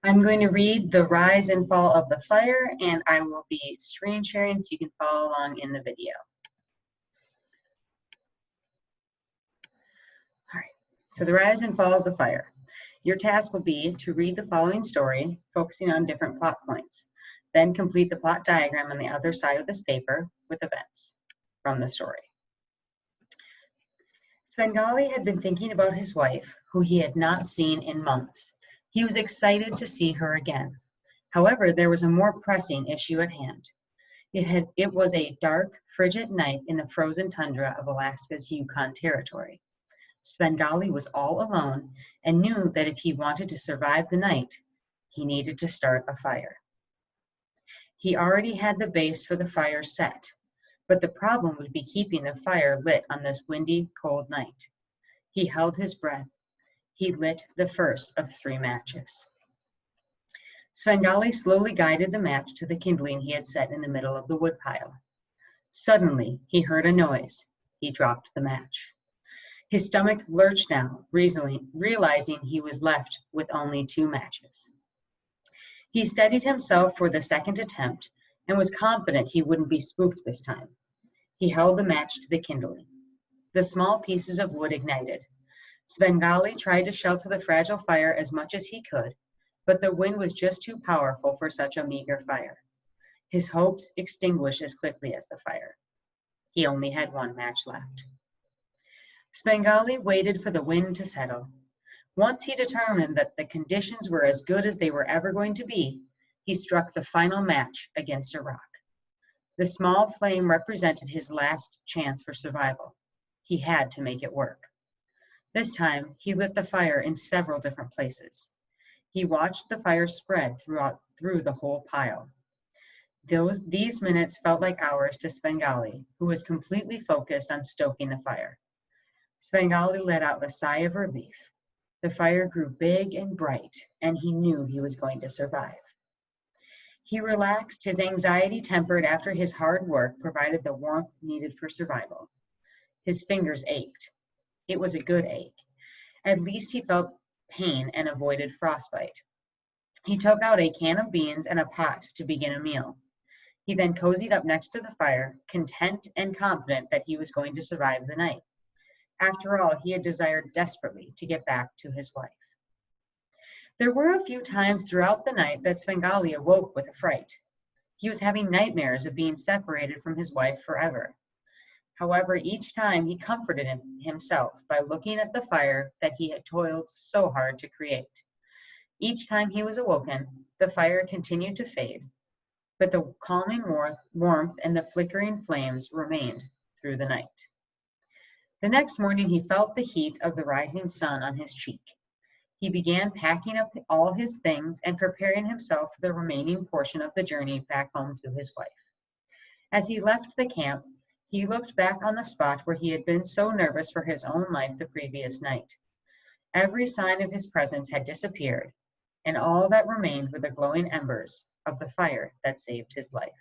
I'm going to read the rise and fall of the fire, and I will be screen sharing so you can follow along in the video. All right, so the rise and fall of the fire. Your task will be to read the following story, focusing on different plot points. Then complete the plot diagram on the other side of this paper with events from the story. Svengali had been thinking about his wife, who he had not seen in months. He was excited to see her again. However, there was a more pressing issue at hand. It was a dark, frigid night in the frozen tundra of Alaska's Yukon Territory. Svengali was all alone and knew that if he wanted to survive the night, he needed to start a fire. He already had the base for the fire set, but the problem would be keeping the fire lit on this windy, cold night. He held his breath. He lit the first of 3 matches. Svengali slowly guided the match to the kindling he had set in the middle of the woodpile. Suddenly, he heard a noise. He dropped the match. His stomach lurched now, realizing he was left with only 2 matches. He steadied himself for the second attempt and was confident he wouldn't be spooked this time. He held the match to the kindling. The small pieces of wood ignited. Svengali tried to shelter the fragile fire as much as he could, but the wind was just too powerful for such a meager fire. His hopes extinguished as quickly as the fire. He only had 1 match left. Svengali waited for the wind to settle. Once he determined that the conditions were as good as they were ever going to be, he struck the final match against a rock. The small flame represented his last chance for survival. He had to make it work. This time, he lit the fire in several different places. He watched the fire spread through the whole pile. These minutes felt like hours to Svengali, who was completely focused on stoking the fire. Svengali let out a sigh of relief. The fire grew big and bright, and he knew he was going to survive. He relaxed, his anxiety tempered after his hard work provided the warmth needed for survival. His fingers ached. It was a good ache. At least he felt pain and avoided frostbite. He took out a can of beans and a pot to begin a meal. He then cozied up next to the fire, content and confident that he was going to survive the night. After all, he had desired desperately to get back to his wife. There were a few times throughout the night that Svengali awoke with a fright. He was having nightmares of being separated from his wife forever. However, each time he comforted himself by looking at the fire that he had toiled so hard to create. Each time he was awoken, the fire continued to fade, but the calming warmth and the flickering flames remained through the night. The next morning, he felt the heat of the rising sun on his cheek. He began packing up all his things and preparing himself for the remaining portion of the journey back home to his wife. As he left the camp, he looked back on the spot where he had been so nervous for his own life the previous night. Every sign of his presence had disappeared, and all that remained were the glowing embers of the fire that saved his life.